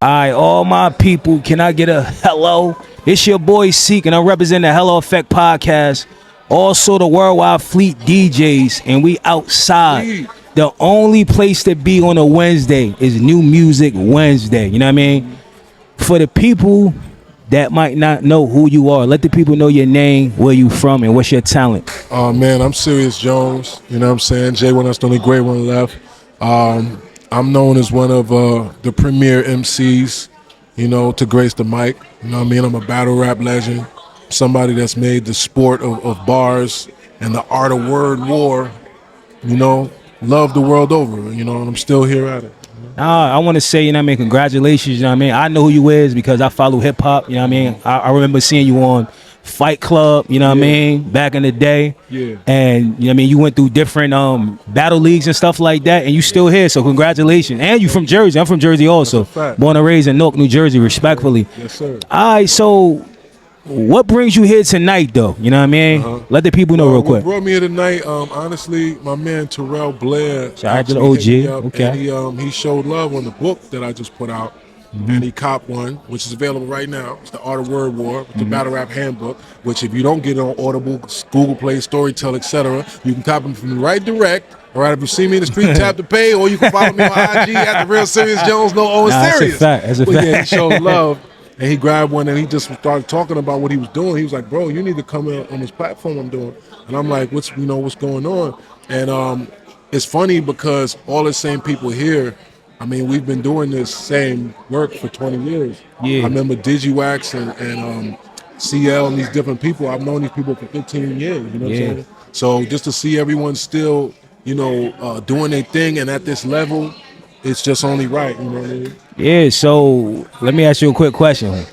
Alright, all my people, can I get a hello? It's your boy Seek, and I represent the Hello Effect podcast. Also the Worldwide Fleet DJs, and we outside. The only place to be on a Wednesday is New Music Wednesday. You know what I mean? For the people that might not know who you are, let the people know your name, where you from, and what's your talent. Man, I'm Serius Jones. You know what I'm saying? J1, that's the only great one left. I'm known as one of the premier MCs, you know, to grace the mic. You know what I mean? I'm a battle rap legend, somebody that's made the sport of bars and the art of word war, you know, love the world over, you know, and I'm still here at it. I want to say, you know what I mean, congratulations, you know what I mean? I know who you is because I follow hip-hop, you know what I mean? I remember seeing you on Fight Club, you know what I mean, back in the day. Yeah. And, you know what I mean, you went through different battle leagues and stuff like that, and you still here, so congratulations. And you from Jersey. I'm from Jersey also. That's a fact. Born and raised in Newark, New Jersey, respectfully. Yes, sir. All right, so what brings you here tonight, though? You know what I mean? Let the people know real quick. What brought me here tonight, honestly, my man Terrell Blair. Shout out to the actually hit me OG. up, Okay. and he showed love on the book that I just put out. And he copped one, which is available right now. It's the Art of Word War, the Battle Rap Handbook, which if you don't get it on Audible, Google Play, Storytel, etc., you can copy them from me right direct. All right, if you see me in the street, tap to pay, or you can follow me on IG at the Real Serius Jones, no O and Serious. That's a fact. Yeah, he showed love, and he grabbed one, and he just started talking about what he was doing. He was like, "Bro, you need to come in on this platform I'm doing." And I'm like, "What's going on?" And it's funny because all the same people here. I mean, we've been doing this same work for 20 years. Yeah. I remember DigiWax and CL and these different people. I've known these people for 15 years. You know what I'm saying? So just to see everyone still, you know, doing their thing and at this level, it's just only right. You know what I mean? Yeah, so let me ask you a quick question.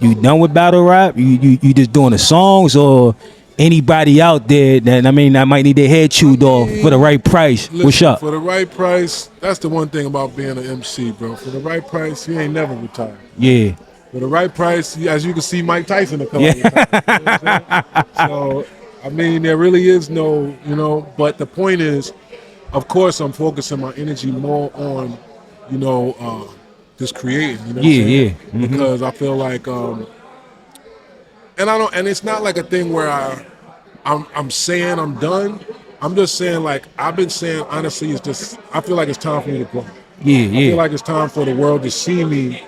You done with battle rap? You just doing the songs, or anybody out there that might need their head chewed off for the right price? Listen, What's up? For the right price, that's the one thing about being an MC, bro. For the right price, you ain't never retired. Yeah. For the right price, as you can see, Mike Tyson a couple of times. You know what I'm saying? So, I mean, there really is no, you know, but the point is, of course, I'm focusing my energy more on, you know, just creating, you know what I'm saying? Yeah. Because I feel like, and it's not like a thing where I'm saying I'm done. I'm just saying, like, I've been saying, honestly, it's just, I feel like it's time for me to grow. I feel like it's time for the world to see me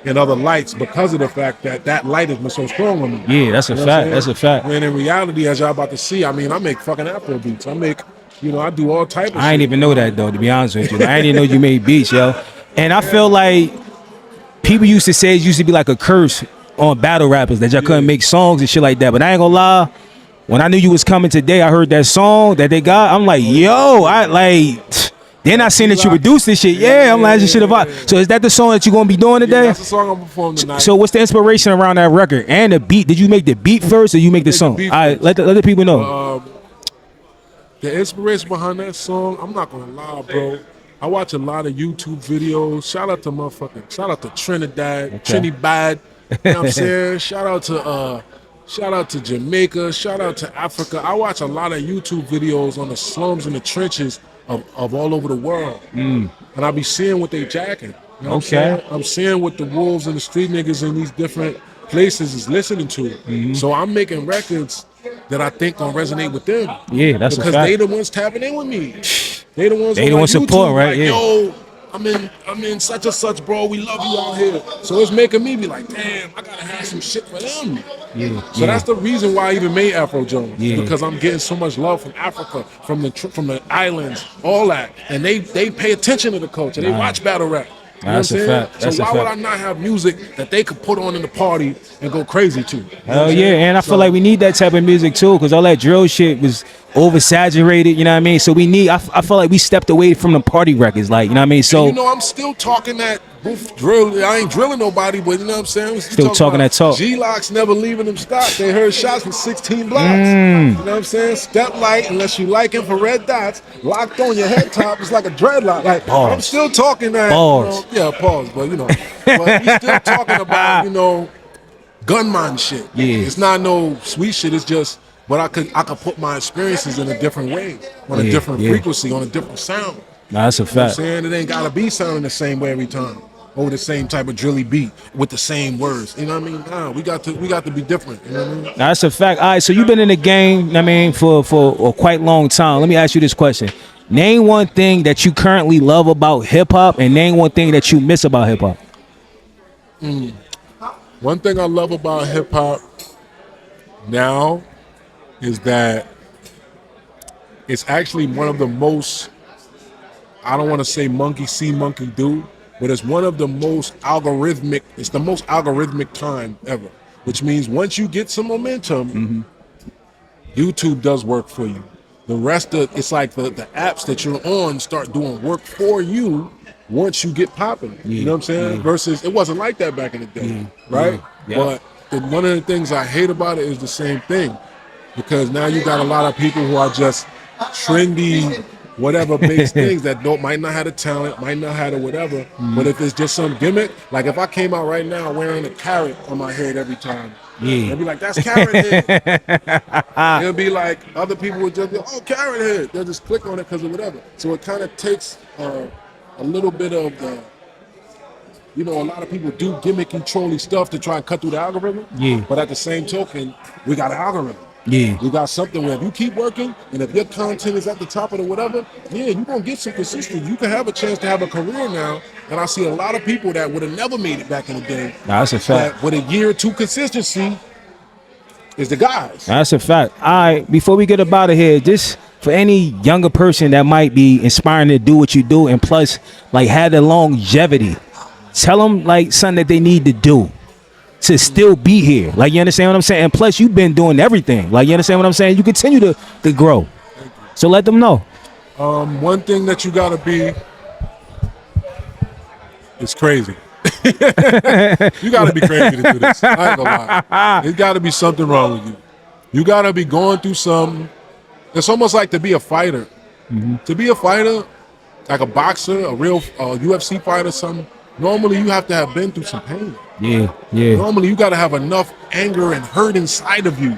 in other lights because of the fact that that light has been so strong on me. Yeah, that's a fact. That's a fact. When in reality, as y'all about to see, I mean, I make fucking Afrobeats. I make, you know, I do all type of shit. I ain't even know that, though, to be honest with you. I didn't know you made beats, yo. And I feel like people used to say it used to be like a curse on battle rappers that y'all couldn't make songs and shit like that. But I ain't gonna lie, when I knew you was coming today, I heard that song that they got. I'm like, yo, then I seen that you produced this shit. Yeah, I'm like, this shit about. So is that the song that you gonna be doing today? That's the song I'm performing tonight. So what's the inspiration around that record and the beat? Did you make the beat first, or you make the song? All right, let the people know. The inspiration behind that song, I'm not gonna lie, bro. I watch a lot of YouTube videos. Shout out to Trinidad, Trinidad. You know what I'm saying? Shout out to Jamaica. Shout out to Africa. I watch a lot of YouTube videos on the slums and the trenches of all over the world, and I be seeing what they jacking. You know what I'm saying? I'm seeing what the wolves and the street niggas in these different places is listening to. So I'm making records that I think gonna resonate with them. Yeah, that's because a fact. they the ones tapping in with me. They the ones. They the ones support, right? Like, yo, I'm in such and such, bro. We love you out here. So it's making me be like, damn, I gotta have some shit for them. So that's the reason why I even made Afro Jones. Because I'm getting so much love from Africa, from the islands, all that, and they pay attention to the culture. They watch battle rap. You know That's what I'm a saying? fact. So why would I not have music that they could put on in the party and go crazy to? Hell yeah, and I feel like we need that type of music too, because all that drill shit was oversaturated, you know what I mean? So we need, I feel like we stepped away from the party records, like, you know what I mean? So, and you know, I'm still talking that drill. I ain't drilling nobody, but you know what I'm saying? Still talking that talk. G-Locks never leaving them stock. They heard shots from 16 blocks. You know what I'm saying? Step light, unless you like infrared dots, locked on your head top, it's like a dreadlock. Like, Pause. I'm still talking that. Pause. You know, yeah, pause, but you know. But we still talking about, you know, gunman shit. Yeah. It's not no sweet shit, it's just, but I could put my experiences in a different way, on a different frequency, on a different sound. Nah, that's a You know what I'm fact. saying? It ain't gotta be sounding the same way every time. over the same type of drilly beat with the same words. You know what I mean? Nah, we got to be different. You know what I mean? That's a fact. All right, so you've been in the game, I mean, for a quite long time. Let me ask you this question. Name one thing that you currently love about hip-hop and name one thing that you miss about hip-hop. One thing I love about hip-hop now is that it's actually one of the most, I don't want to say monkey see, monkey do, but it's one of the most algorithmic, it's the most algorithmic time ever, which means once you get some momentum, YouTube does work for you. The rest of, it's like the apps that you're on start doing work for you once you get popping. You know what I'm saying? Versus, it wasn't like that back in the day, right? But one of the things I hate about it is the same thing, because now you got a lot of people who are just trendy, whatever based things that might not have the talent, might not have the whatever. But if it's just some gimmick, like if I came out right now wearing a carrot on my head every time, they'd be like, "That's carrot head." It'll be like other people would just be, "Oh, carrot head." They'll just click on it because of whatever. So it kind of takes a little bit of the, you know, a lot of people do gimmicky, trolly stuff to try and cut through the algorithm. But at the same token, we got an algorithm. We got something where if you keep working and if your content is at the top of the whatever, you're going to get some consistency. You can have a chance to have a career now. And I see a lot of people that would have never made it back in the day. That's a fact. That with a year or two consistency is the guys. That's a fact. All right, before we get up out of here, just for any younger person that might be inspiring to do what you do and plus like had the longevity, tell them like something that they need to do to still be here. Like, you understand what I'm saying? And plus, you've been doing everything. Like, you understand what I'm saying? You continue to grow. So let them know. One thing that you got to be is crazy. You got to be crazy to do this. I ain't gonna lie. There's got to be something wrong with you. You got to be going through something. It's almost like to be a fighter. To be a fighter, like a boxer, a real UFC fighter or something, normally you have to have been through some pain. Normally you got to have enough anger and hurt inside of you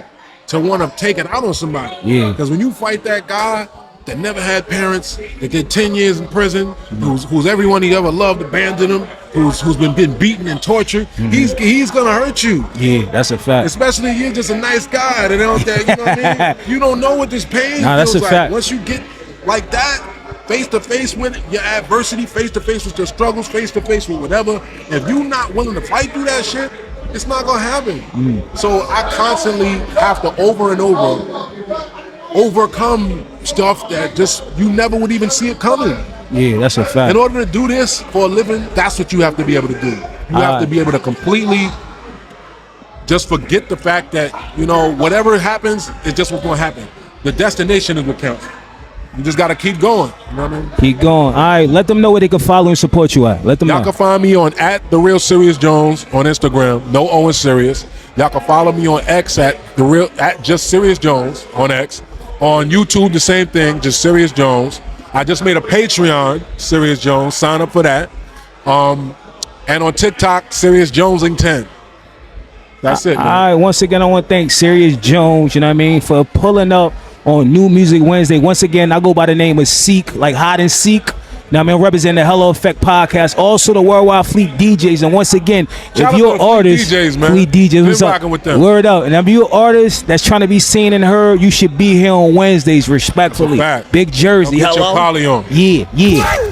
to want to take it out on somebody. Because when you fight that guy that never had parents, that did 10 years in prison, who's everyone he ever loved abandoned him, who's been beaten and tortured, he's gonna hurt you. That's a fact. Especially you're just a nice guy that don't, you know what I mean? You don't know what this pain that's feels a like. fact. Once you get like that, face to face with your adversity, face to face with your struggles, face to face with whatever, if you're not willing to fight through that shit, it's not gonna happen. So I constantly have to over and over overcome stuff that just you never would even see it coming. That's a fact. In order to do this for a living, that's what you have to be able to do. You have to be able to completely just forget the fact that, you know, whatever happens is just what's gonna happen. The destination is what counts. You just gotta keep going. You know what I mean? Keep going. All right, let them know where they can follow and support you at. Let them know. Y'all can find me on @TheRealSerius Jones on Instagram. No Owen Serious. Y'all can follow me on X at just Serious Jones on X. On YouTube, the same thing, just Serious Jones. I just made a Patreon, Serious Jones. Sign up for that. And on TikTok, Serious Jonesing 10. That's it, man. All right, once again, I want to thank Serious Jones, you know what I mean, for pulling up on New Music Wednesday. Once again, I go by the name of Seek, like hide and seek. Now, I'm representing the Hello Effect podcast, also the Worldwide Fleet DJs. And once again, if you're an artist, Fleet DJs, what's up? With them. Word up. And if you're an artist that's trying to be seen and heard, you should be here on Wednesdays, respectfully. Big Jersey. Get your poly on. Yeah.